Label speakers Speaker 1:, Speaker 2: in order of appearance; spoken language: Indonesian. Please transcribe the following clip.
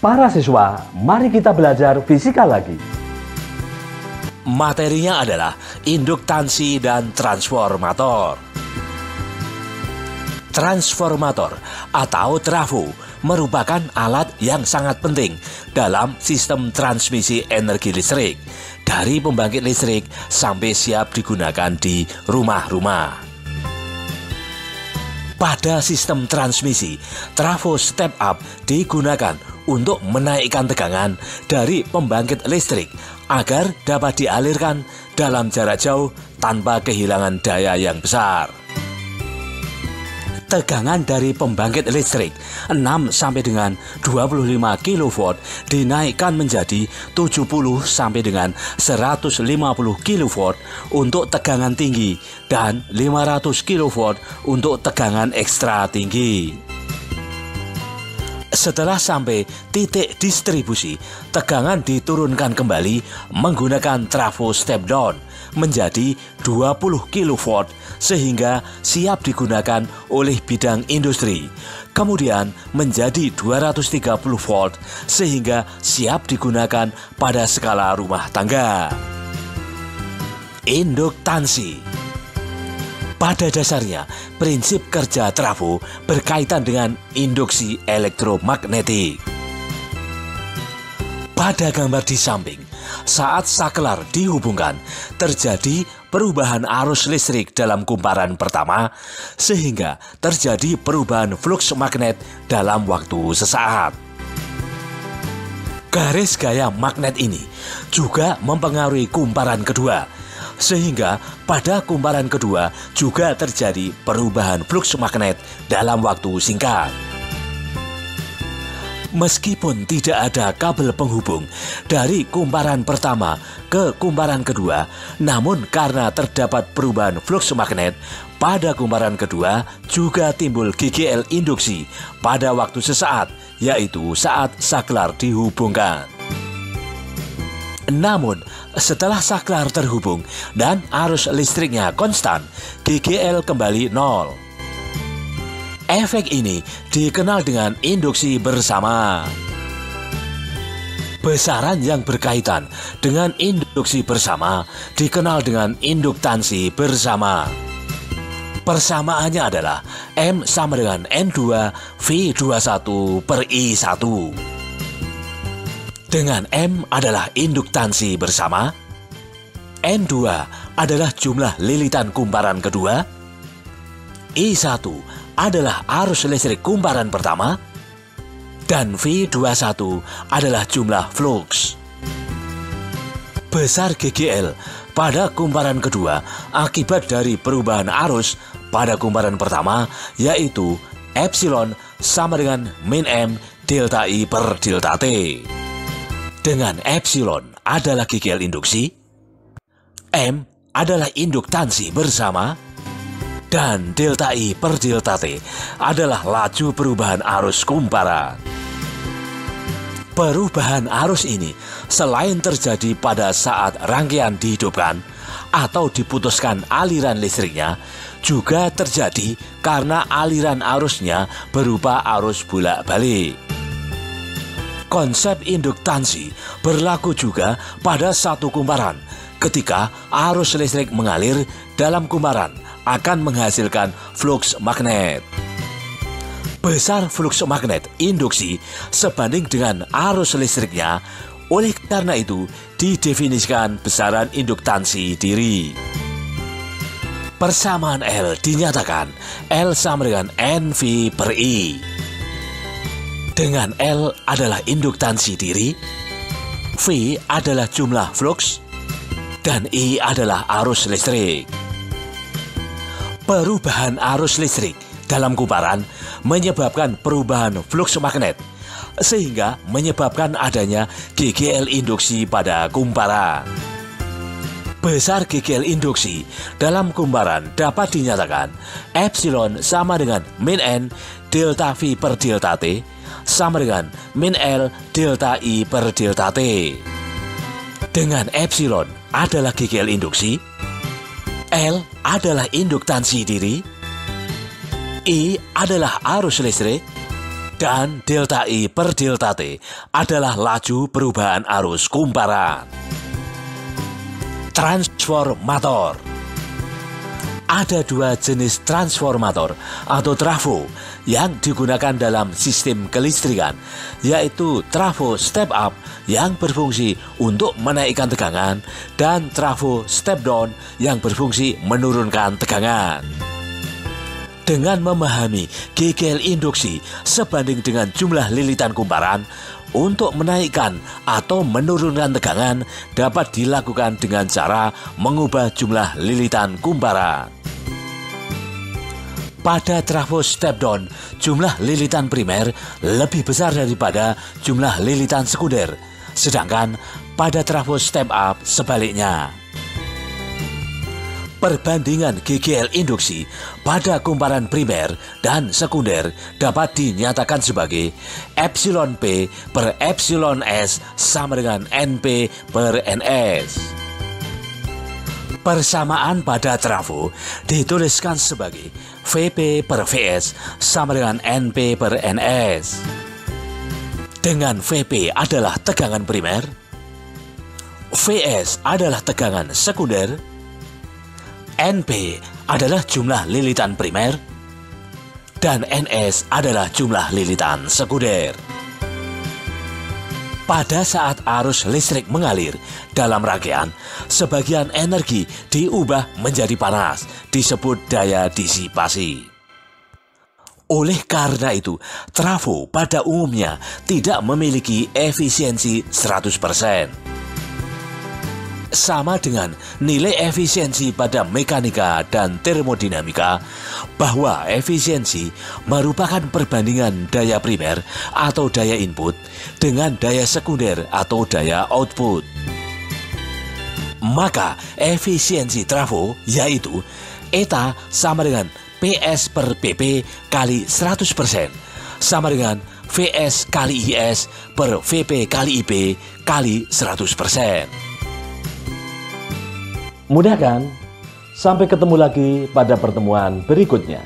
Speaker 1: Para siswa, mari kita belajar fisika lagi.
Speaker 2: Materinya adalah induktansi dan transformator. Transformator atau trafo merupakan alat yang sangat penting dalam sistem transmisi energi listrik dari pembangkit listrik sampai siap digunakan di rumah-rumah. Pada sistem transmisi, trafo step up digunakan untuk menaikkan tegangan dari pembangkit listrik agar dapat dialirkan dalam jarak jauh tanpa kehilangan daya yang besar. Tegangan dari pembangkit listrik 6 sampai dengan 25 kV dinaikkan menjadi 70 sampai dengan 150 kV untuk tegangan tinggi dan 500 kV untuk tegangan ekstra tinggi. Setelah sampai titik distribusi, tegangan diturunkan kembali menggunakan trafo step down menjadi 20 kV sehingga siap digunakan oleh bidang industri. Kemudian menjadi 230 volt sehingga siap digunakan pada skala rumah tangga. Induktansi. Pada dasarnya, prinsip kerja trafo berkaitan dengan induksi elektromagnetik. Pada gambar di samping, saat saklar dihubungkan, terjadi perubahan arus listrik dalam kumparan pertama, sehingga terjadi perubahan fluks magnet dalam waktu sesaat. Garis gaya magnet ini juga mempengaruhi kumparan kedua, sehingga pada kumparan kedua juga terjadi perubahan fluks magnet dalam waktu singkat. Meskipun tidak ada kabel penghubung dari kumparan pertama ke kumparan kedua, namun karena terdapat perubahan fluks magnet, pada kumparan kedua juga timbul GGL induksi pada waktu sesaat, yaitu saat saklar dihubungkan. Namun, setelah saklar terhubung dan arus listriknya konstan, GGL kembali nol. Efek ini dikenal dengan induksi bersama. Besaran yang berkaitan dengan induksi bersama dikenal dengan induktansi bersama. Persamaannya adalah M sama dengan N2 V21 per I1. Dengan M adalah induktansi bersama, N2 adalah jumlah lilitan kumparan kedua, I1 adalah arus listrik kumparan pertama, dan V21 adalah jumlah flux. Besar GGL pada kumparan kedua akibat dari perubahan arus pada kumparan pertama, yaitu epsilon sama dengan min M delta I per delta T. Dengan epsilon adalah GGL induksi, M adalah induktansi bersama, dan delta I per delta T adalah laju perubahan arus kumparan. Perubahan arus ini selain terjadi pada saat rangkaian dihidupkan atau diputuskan aliran listriknya, juga terjadi karena aliran arusnya berupa arus bolak-balik. Konsep induktansi berlaku juga pada satu kumparan. Ketika arus listrik mengalir dalam kumparan akan menghasilkan fluks magnet. Besar fluks magnet induksi sebanding dengan arus listriknya, oleh karena itu didefinisikan besaran induktansi diri. Persamaan L dinyatakan L sama dengan NV per I. Dengan L adalah induktansi diri, V adalah jumlah flux, dan I adalah arus listrik. Perubahan arus listrik dalam kumparan menyebabkan perubahan flux magnet, sehingga menyebabkan adanya GGL induksi pada kumparan. Besar GGL induksi dalam kumparan dapat dinyatakan epsilon sama dengan min N delta V per delta T sama dengan min L delta I per delta T. Dengan epsilon adalah GGL induksi, L adalah induktansi diri, I adalah arus listrik, Dan delta I per delta T adalah laju perubahan arus kumparan. Transformator. Ada dua jenis transformator atau trafo yang digunakan dalam sistem kelistrikan, yaitu trafo step up yang berfungsi untuk menaikkan tegangan dan trafo step down yang berfungsi menurunkan tegangan. Dengan memahami GGL induksi sebanding dengan jumlah lilitan kumparan, untuk menaikkan atau menurunkan tegangan dapat dilakukan dengan cara mengubah jumlah lilitan kumparan. Pada trafo step down, jumlah lilitan primer lebih besar daripada jumlah lilitan sekunder, sedangkan pada trafo step up sebaliknya. Perbandingan GGL induksi pada kumparan primer dan sekunder dapat dinyatakan sebagai epsilon P per epsilon S sama dengan NP per NS. Persamaan pada trafo dituliskan sebagai VP per VS sama dengan NP per NS. Dengan VP adalah tegangan primer, VS adalah tegangan sekunder, NP adalah jumlah lilitan primer, dan NS adalah jumlah lilitan sekunder. Pada saat arus listrik mengalir dalam rangkaian, sebagian energi diubah menjadi panas, disebut daya disipasi. Oleh karena itu, trafo pada umumnya tidak memiliki efisiensi 100%. Sama dengan nilai efisiensi pada mekanika dan termodinamika, bahwa efisiensi merupakan perbandingan daya primer atau daya input dengan daya sekunder atau daya output. Maka efisiensi trafo yaitu eta sama dengan PS per PP kali 100% sama dengan VS kali IS per VP kali IP kali 100%.
Speaker 1: Mudah kan? Sampai ketemu lagi pada pertemuan berikutnya.